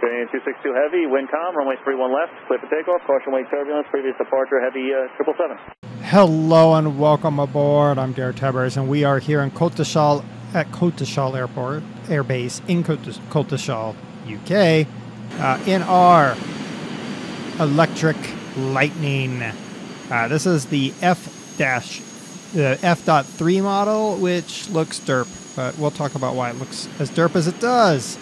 Train 262 Heavy, wind calm, runway 31 left, clear for takeoff, caution wake turbulence, previous departure, Heavy 777. Hello and welcome aboard. I'm DerTebbers, and we are here in Côte d'Ivoire at Côte d'Ivoire Airport, Air Base in Côte d'Ivoire, UK, in our electric Lightning. This is the F.3 model, which looks derp, but we'll talk about why it looks as derp as it does.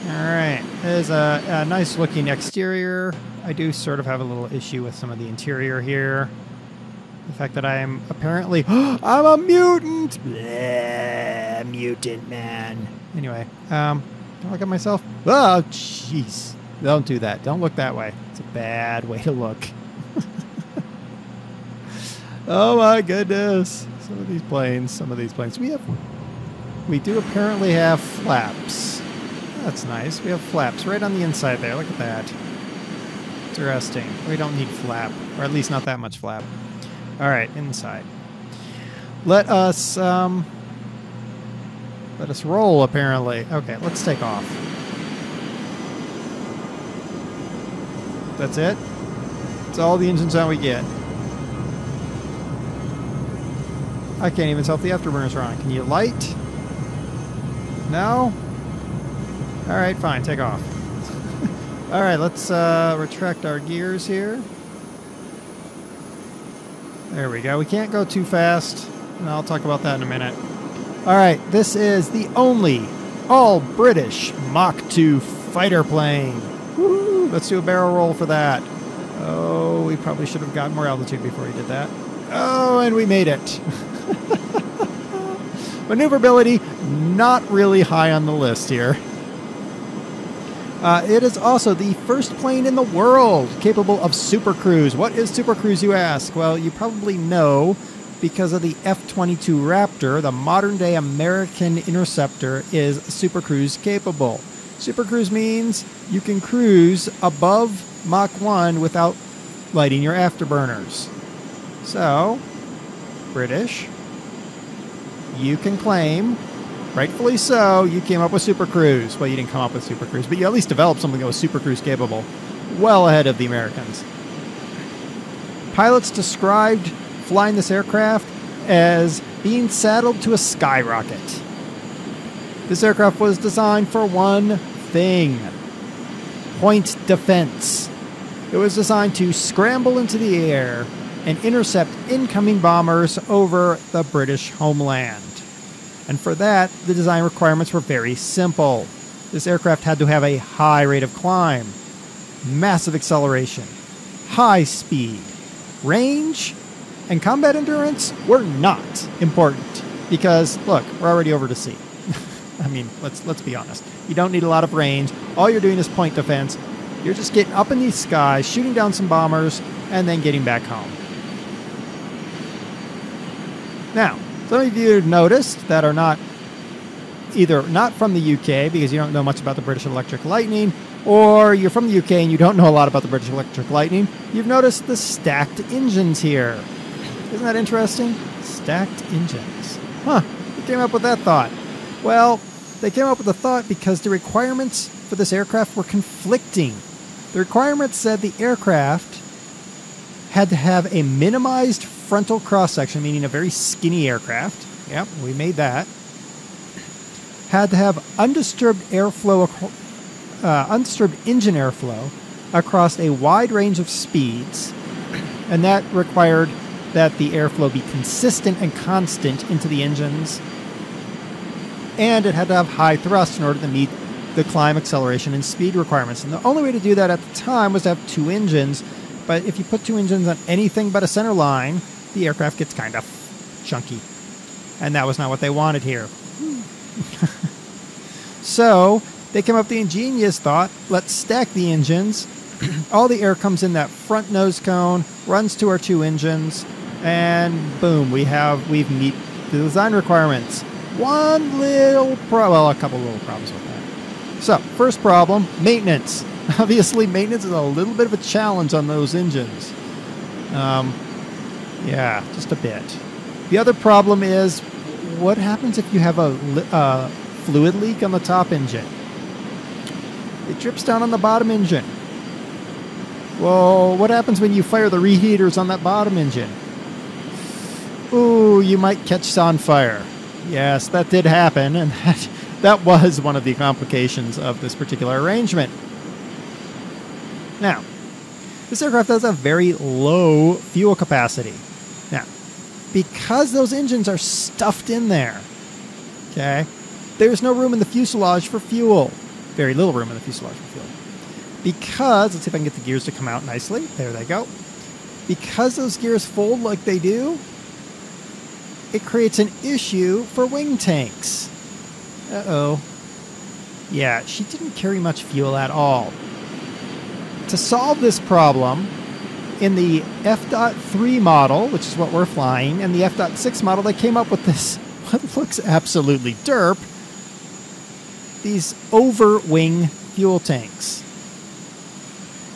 Alright, there's a nice looking exterior. I do sort of have a little issue with some of the interior here. The fact that I am apparently... I'm a mutant! Bleh, mutant man. Anyway, don't look at myself. Oh, jeez. Don't do that. Don't look that way. It's a bad way to look. Oh my goodness. Some of these planes. We do apparently have flaps. That's nice. We have flaps right on the inside there. Look at that. Interesting. We don't need flap, or at least not that much flap. All right, inside. Let us roll. Apparently. Okay, let's take off. That's it. That's all the engine sound we get. I can't even tell if the afterburners are on. Can you light? No? Alright, fine. Take off. Alright, let's retract our gears here. There we go. We can't go too fast. And I'll talk about that in a minute. Alright, this is the only all-British Mach 2 fighter plane. Woo! Let's do a barrel roll for that. Oh, we probably should have gotten more altitude before we did that. Oh, and we made it. Maneuverability, not really high on the list here. It is also the first plane in the world capable of supercruise. What is supercruise, you ask? Well, you probably know because of the F-22 Raptor, the modern-day American interceptor is supercruise capable. Supercruise means you can cruise above Mach 1 without lighting your afterburners. So, British, you can claim, rightfully so, you came up with supercruise. Well, you didn't come up with supercruise, but you at least developed something that was supercruise capable, well ahead of the Americans. Pilots described flying this aircraft as being saddled to a skyrocket. This aircraft was designed for one thing: point defense. It was designed to scramble into the air and intercept incoming bombers over the British homeland. And for that, the design requirements were very simple. This aircraft had to have a high rate of climb, massive acceleration, high speed, range, and combat endurance were not important because, look, we're already over to sea. I mean, let's be honest. You don't need a lot of range. All you're doing is point defense. You're just getting up in the sky, shooting down some bombers, and then getting back home. Now, some of you noticed that are not from the UK because you don't know much about the British Electric Lightning, or you're from the UK and you don't know a lot about the British Electric Lightning. You've noticed the stacked engines here. Isn't that interesting? Stacked engines. Huh, who came up with that thought? Well, they came up with the thought because the requirements for this aircraft were conflicting. The requirements said the aircraft had to have a minimized frontal cross-section, meaning a very skinny aircraft. Yep, we made that. Had to have undisturbed engine airflow across a wide range of speeds, and that required that the airflow be consistent and constant into the engines, and it had to have high thrust in order to meet the climb, acceleration, and speed requirements. And the only way to do that at the time was to have two engines, but if you put two engines on anything but a center line, the aircraft gets kind of chunky. And that was not what they wanted here. So they came up with the ingenious thought, let's stack the engines. All the air comes in that front nose cone, runs to our two engines, and boom, we've meet the design requirements. A couple little problems with that. So, first problem, maintenance. Obviously, maintenance is a little bit of a challenge on those engines. Yeah, just a bit. The other problem is, what happens if you have a fluid leak on the top engine? It drips down on the bottom engine. Well, what happens when you fire the reheaters on that bottom engine? Ooh, you might catch on fire. Yes, that did happen, and that was one of the complications of this particular arrangement. Now, this aircraft has a very low fuel capacity. Now, because those engines are stuffed in there, okay, there's no room in the fuselage for fuel. Very little room in the fuselage for fuel. Because, let's see if I can get the gears to come out nicely. There they go. Because those gears fold like they do, it creates an issue for wing tanks. Uh-oh. Yeah, she didn't carry much fuel at all. To solve this problem, in the F.3 model, which is what we're flying, and the F.6 model, they came up with this, what looks absolutely derp, these over-wing fuel tanks.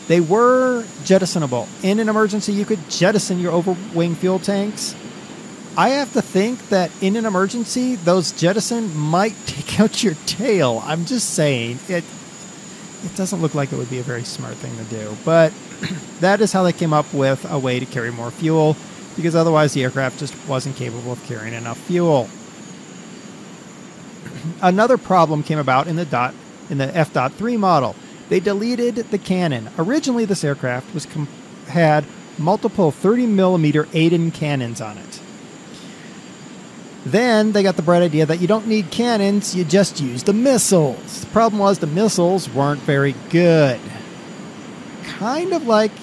They were jettisonable. In an emergency, you could jettison your over-wing fuel tanks. I have to think that in an emergency, those jettison might take out your tail. I'm just saying. It doesn't look like it would be a very smart thing to do. But that is how they came up with a way to carry more fuel, because otherwise the aircraft just wasn't capable of carrying enough fuel. Another problem came about in the F.3 model. They deleted the cannon. Originally, this aircraft had multiple 30mm Aiden cannons on it. Then they got the bright idea that you don't need cannons, you just use the missiles. The problem was the missiles weren't very good. Kind of like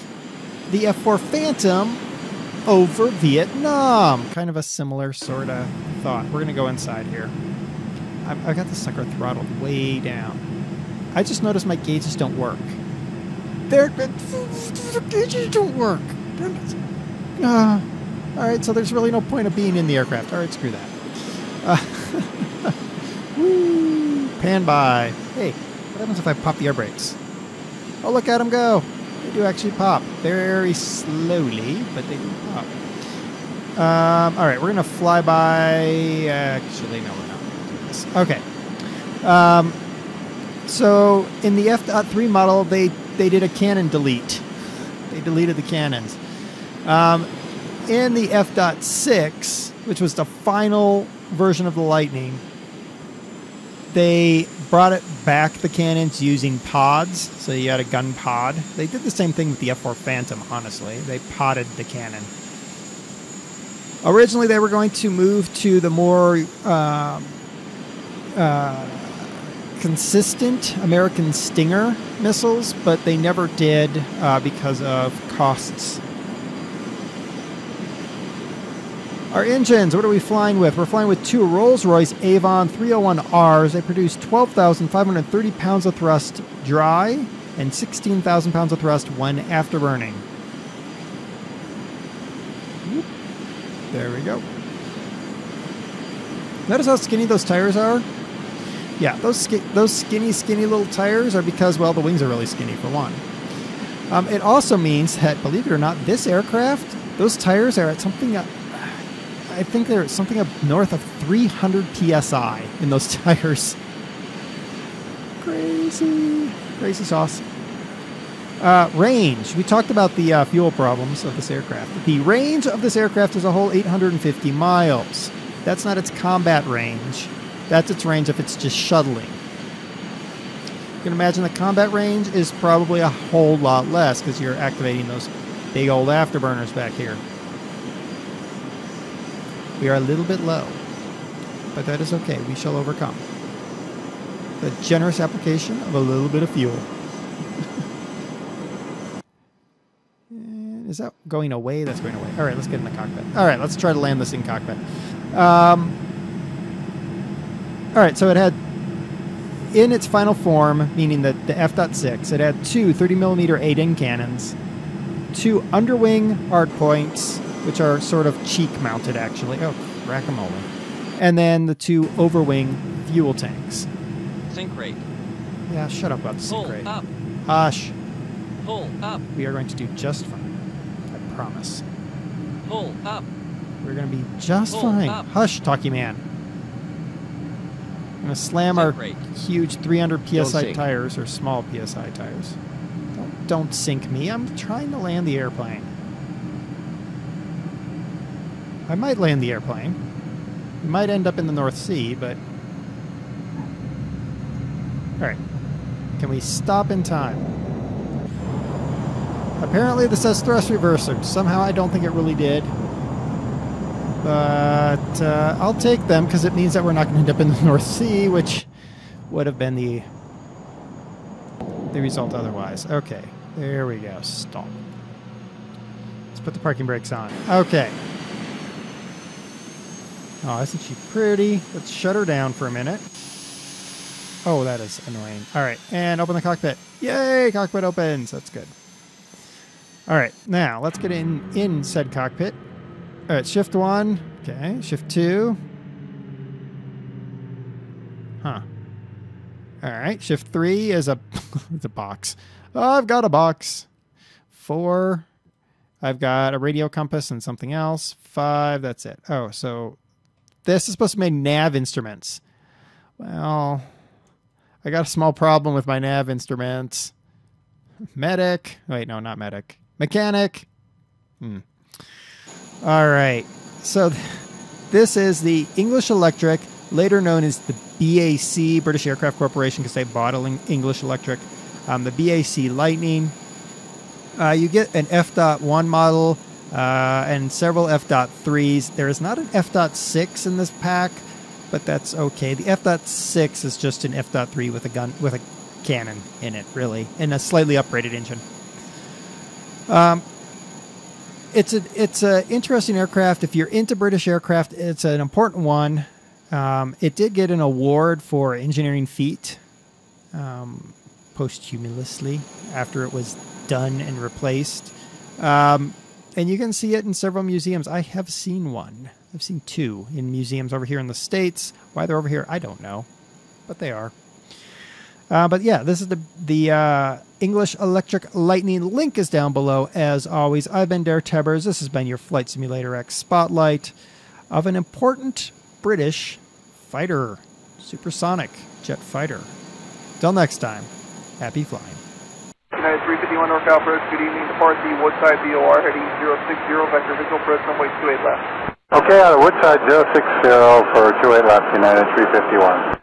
the F-4 Phantom over Vietnam. Kind of a similar sort of thought. We're going to go inside here. I've got the sucker throttled way down. I just noticed my gauges don't work. The gauges don't work. Alright, so there's really no point of being in the aircraft. Alright, screw that. Woo, pan by. Hey, what happens if I pop the air brakes? Oh, look at them go. They do actually pop. Very slowly, but they do pop. Alright, we're going to fly by... Actually, no, we're not going to do this. Okay. So, in the F.3 model, they did a cannon delete. They deleted the cannons. In the F.6, which was the final version of the Lightning, they brought it back, the cannons, using pods. So you had a gun pod. They did the same thing with the F-4 Phantom, honestly. They podded the cannon. Originally, they were going to move to the more consistent American Stinger missiles, but they never did because of costs. Our engines, what are we flying with? We're flying with two Rolls-Royce Avon 301Rs. They produce 12,530 pounds of thrust dry and 16,000 pounds of thrust when afterburning. There we go. Notice how skinny those tires are? Yeah, those skinny little tires are because, well, the wings are really skinny for one. It also means that, believe it or not, this aircraft, those tires are at something, I think they're something up north of 300 PSI in those tires. Crazy. Crazy sauce. Range. We talked about the fuel problems of this aircraft. The range of this aircraft is a whole 850 miles. That's not its combat range. That's its range if it's just shuttling. You can imagine the combat range is probably a whole lot less because you're activating those big old afterburners back here. We are a little bit low, but that is okay. We shall overcome. The generous application of a little bit of fuel. Is that going away? That's going away. All right, let's get in the cockpit. All right, let's try to land this in cockpit. All right, so it had, in its final form, meaning that the F.6, it had two 30mm 8-in cannons, two underwing hardpoints, which are sort of cheek-mounted, actually. Oh, rack-a-mole. And then the two overwing fuel tanks. Sink rate. Yeah, shut up about the sink rate. Pull up. Hush. Pull up. We are going to do just fine. I promise. Pull up. We're going to be just Pull fine. up. Hush, talkie man. going to slam our Sink rate. huge 300 Don't PSI sink. tires, or small PSI tires. Don't sink me. I'm trying to land the airplane. I might land the airplane. We might end up in the North Sea, but... Alright. Can we stop in time? Apparently this says thrust reversers. Somehow I don't think it really did. But I'll take them because it means that we're not going to end up in the North Sea, which would have been the result otherwise. Okay, there we go. Stop. Let's put the parking brakes on. Okay. Oh, isn't she pretty? Let's shut her down for a minute. Oh, that is annoying. All right, and open the cockpit. Yay, cockpit opens. That's good. All right, now let's get in said cockpit. All right, shift 1. Okay, shift 2. Huh. All right, shift 3 is a it's a box. Oh, I've got a box. 4. I've got a radio compass and something else. 5. That's it. Oh, so this is supposed to be nav instruments. Well, I got a small problem with my nav instruments. Medic. Wait, no, not medic. Mechanic. All right. So this is the English Electric, later known as the BAC, British Aircraft Corporation, because they bought English Electric. The BAC Lightning. You get an F.1 model and several F.3s. There is not an F.6 in this pack, but that's okay. The F.6 is just an F.3 with a gun, with a cannon in it, really, and a slightly upgraded engine. It's an interesting aircraft. If you're into British aircraft, it's an important one. It did get an award for engineering feat posthumously after it was done and replaced. And you can see it in several museums. I have seen one. I've seen 2 in museums over here in the States. Why they're over here, I don't know, but they are. But yeah, this is the English Electric Lightning. Link is down below, as always. I've been DerTebbers. This has been your Flight Simulator X Spotlight of an important British fighter, supersonic jet fighter. Till next time, happy flying. United 351 North Alpha, good evening. Depart the Woodside VOR heading 060, vector visual approach runway 28 left. Okay, out of Woodside 060 for 28 left, United 351.